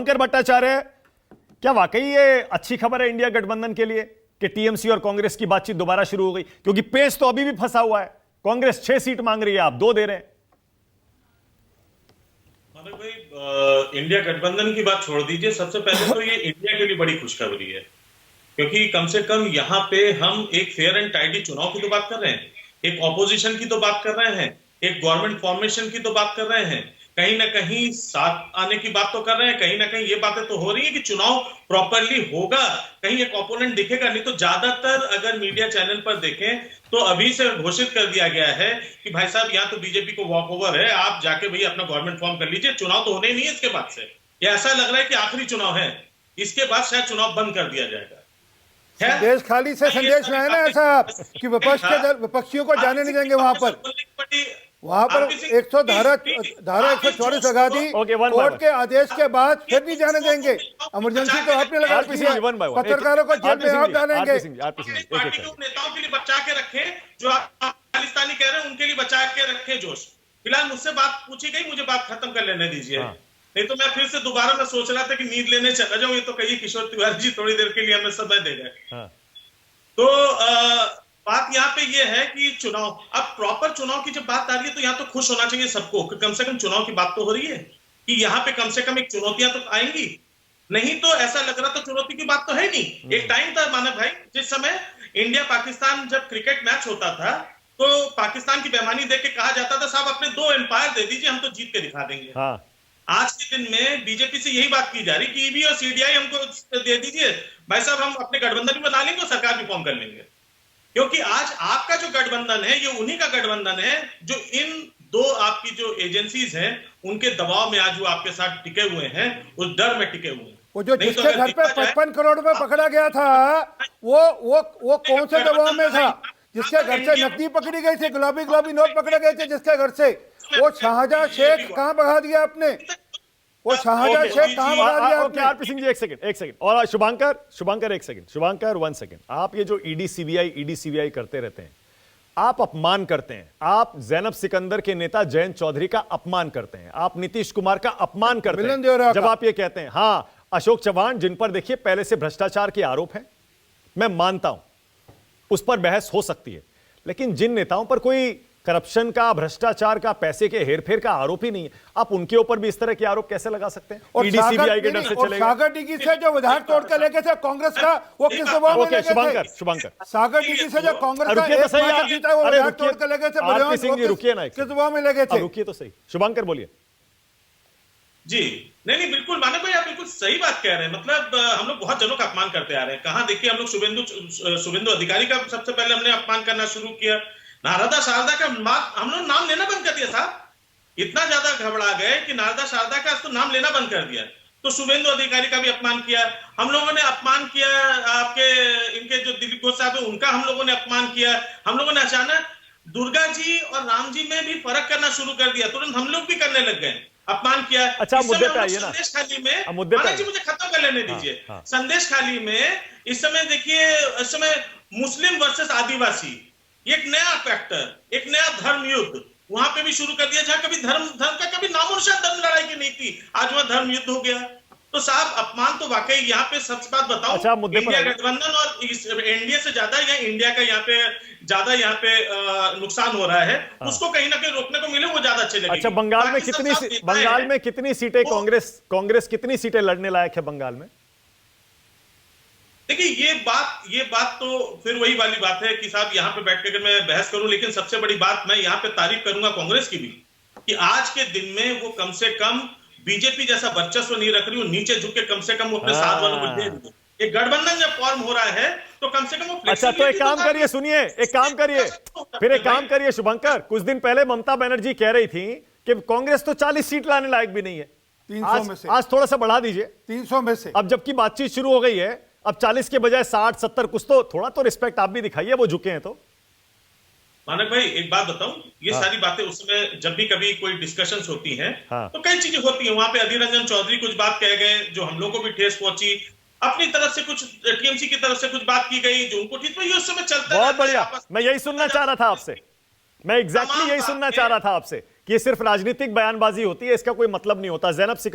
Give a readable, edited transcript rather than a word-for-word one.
शुभंकर भट्टाचार्य, क्या वाकई ये अच्छी खबर है इंडिया गठबंधन के लिए कि टीएमसी और कांग्रेस की बातचीत दोबारा शुरू हो गई? क्योंकि पेस तो अभी भी फंसा हुआ है, कांग्रेस 6 सीट मांग रही है, आप 2 दे रहे हैं। भाई इंडिया गठबंधन की बात छोड़ दीजिए, सबसे पहले तो ये इंडिया के लिए बड़ी खुशखबरी है, क्योंकि कम से कम यहाँ पे हम एक फेयर एंड टाइडी चुनाव की तो बात कर रहे हैं, एक ऑपोजिशन की तो बात कर रहे हैं, एक गवर्नमेंट फॉर्मेशन की तो बात कर रहे हैं, कहीं ना कहीं साथ आने की बात तो कर रहे हैं, कहीं ना कहीं ये बातें तो हो रही है कि चुनाव प्रॉपरली होगा, कहीं एक ओपोनेंट दिखेगा। नहीं तो ज्यादातर अगर मीडिया चैनल पर देखें तो अभी से घोषित कर दिया गया है कि भाई साहब यहाँ तो बीजेपी को वॉक ओवर है, आप जाके भाई अपना गवर्नमेंट फॉर्म कर लीजिए, चुनाव तो होने ही नहीं है इसके बाद से। ये ऐसा लग रहा है कि आखिरी चुनाव है, इसके बाद शायद चुनाव बंद कर दिया जाएगा। संदेश खाली से संदेश में है ना ऐसा कि विपक्षियों को जाने नहीं देंगे वहां पर 124 लगा दी, कोर्ट के आदेश के बाद फिर नहीं जाने देंगे। इमरजेंसी तो आपने लगा दी है, पत्रकारों को जेल में आप डालेंगे। नेताओं के लिए बचा के रखे, जो आप खालिस्तानी कह रहे हैं उनके लिए बचा के रखे जोश। फिलहाल मुझसे बात पूछी गई, मुझे बात खत्म कर लेने दीजिए, नहीं तो मैं फिर से दोबारा मैं सोच रहा था कि नींद लेने चला जाऊं। ये तो कहिए किशोर तिवारी जी थोड़ी देर के लिए हमें समय दे गए। तो बात यहाँ पे ये है कि चुनाव, अब प्रॉपर चुनाव की जब बात आ रही है तो यहाँ तो खुश होना चाहिए सबको कि कम से कम चुनाव की बात तो हो रही है, कि यहाँ पे कम से कम एक चुनौतियां तो आएंगी। नहीं तो ऐसा लग रहा था चुनौती की बात तो है नहीं। एक टाइम था मानव भाई, जिस समय इंडिया पाकिस्तान जब क्रिकेट मैच होता था तो पाकिस्तान की बेईमानी देख के कहा जाता था साहब अपने 2 एम्पायर दे दीजिए, हम तो जीत के दिखा देंगे। आज के दिन में बीजेपी से यही बात की जा रही कि ईवी और सीडीआई हमको दे दीजिए भाई साहब, हम अपने गठबंधन भी बना लेंगे और सरकार भी फॉर्म कर लेंगे। क्योंकि आज आपका जो गठबंधन है ये उन्हीं का गठबंधन है जो इन 2 आपकी जो एजेंसीज हैं उनके दबाव में आज वो आपके साथ टिके हुए हैं, उस डर में टिके हुए हैं। वो जो जिसके घर पे 55 करोड़ में पकड़ा गया था वो कौन से दबाव में था? जिसके घर से नकदी पकड़ी गई थी, गुलाबी नोट पकड़े गए थे जिसके घर से, वो शाहजहां शेख कहां भगा दिया आपने? वो शाहजहां शेख कहां भगा दिया आपने? आरपी सिंह जी एक सेकंड और शुभंकर एक सेकंड, शुभंकर 1 सेकंड। आप ये जो ईडी सीबीआई करते रहते हैं, आप अपमान करते हैं, आप जैनब सिकंदर के नेता जयंत चौधरी का अपमान करते हैं, आप नीतीश कुमार का अपमान करते हैं जब आप ये कहते हैं। हाँ, अशोक चव्हाण जिन पर देखिए पहले से भ्रष्टाचार के आरोप हैं, मैं मानता हूं उस पर बहस हो सकती है, लेकिन जिन नेताओं पर कोई करप्शन का, भ्रष्टाचार का, पैसे के हेरफेर का आरोप ही नहीं है, आप उनके ऊपर भी इस तरह के आरोप कैसे लगा सकते हैं? और सीबीआई के डर से चलेगा। सागर डिगी से जो विधायक तोड़ के लेके थे कांग्रेस का, वो किस दबाव में लेके थे? शुभंकर सागर डिगी से जो कांग्रेस का एक जीता वो विधायक तोड़ के लेके थे, आरपी सिंह जी रुकिए ना, किस दबाव में लेके थे? रुकिए तो सही, शुभंकर बोलिए। जी नहीं बिल्कुल मानव भाई, आप बिल्कुल सही बात कह रहे हैं। मतलब हम लोग बहुत जनों का अपमान करते आ रहे हैं। कहां देखिए, हम लोग शुभेंदु अधिकारी का सबसे पहले हमने अपमान करना शुरू किया, नारदा शारदा का हम लोग नाम लेना बंद कर दिया साहब। इतना ज्यादा घबरा गए कि नारदा शारदा का तो नाम लेना बंद कर दिया। तो शुभेंदु अधिकारी का भी अपमान किया हम लोगों ने, अपमान किया आपके इनके जो दिलीप घोष साहब है उनका हम लोगों ने अपमान किया। हम लोगों ने अचानक दुर्गा जी और राम जी में भी फर्क करना शुरू कर दिया, तुरंत हम लोग भी करने लग गए, अपमान किया। अच्छा, मुद्दे पे आइए ना। संदेश खाली में मुझे खत्म कर लेने दीजिए। संदेश खाली में इस समय देखिए, इस समय मुस्लिम वर्सेस आदिवासी, एक नया फैक्टर, एक नया धर्म युद्ध वहां पे भी शुरू कर दिया, जहां कभी धर्म का कभी नामोनिशान धर्म लड़ाई की नहीं थी, आज वहां धर्म युद्ध हो गया। तो साहब अपमान तो वाकई यहाँ पे सच बात बताऊं, अच्छा, इंडिया गठबंधन और एनडीए से ज्यादा या इंडिया का यहाँ पे ज्यादा नुकसान हो रहा है, उसको कहीं ना कहीं रोकने को मिले वो ज्यादा अच्छे लगेगी। अच्छा, बंगाल में कितनी सीटें कांग्रेस कितनी सीटें लड़ने लायक है बंगाल में? देखिए ये बात तो फिर वही वाली बात है कि साहब यहाँ पे बैठ के अगर मैं बहस करूं, लेकिन सबसे बड़ी बात मैं यहाँ पे तारीफ करूंगा कांग्रेस की भी, कि आज के दिन में वो कम से कम बीजेपी जैसा वर्चस्व नहीं रख रही, वो नीचे झुक के कम से कम वो अपने साथ वालों को दे रही है। एक गठबंधन जब फॉर्म हो रहा है तो कम से कम वो, अच्छा तो एक काम करिए, सुनिए, एक काम करिए शुभंकर, कुछ दिन पहले ममता बनर्जी कह रही थी कि कांग्रेस तो 40 सीट लाने लायक भी नहीं है, 300 में से आज थोड़ा सा बढ़ा दीजिए, 300 में से। अब जबकि बातचीत शुरू हो गई है, अब 40 के बजाय 60-70, कुछ तो थोड़ा तो रिस्पेक्ट आप भी दिखाइए, वो झुके हैं तो। मानक भाई एक बात बताऊं, ये सारी बातें उस समय जब भी कभी कोई डिस्कशंस होती हैं तो कई चीजें होती हैं। वहां पे अधीर रंजन चौधरी कुछ बात कह गए जो हम लोग को भी ठेस पहुंची, अपनी तरफ से कुछ टीएमसी की तरफ से कुछ बात की गई जो उनको ठीक, ये उस समय चलता है। बहुत बढ़िया, मैं यही सुनना चाह रहा था आपसे, मैं एग्जैक्टली यही सुनना चाह रहा था आपसे कि ये सिर्फ राजनीतिक बयानबाजी होती है, इसका कोई मतलब नहीं होता। जैनब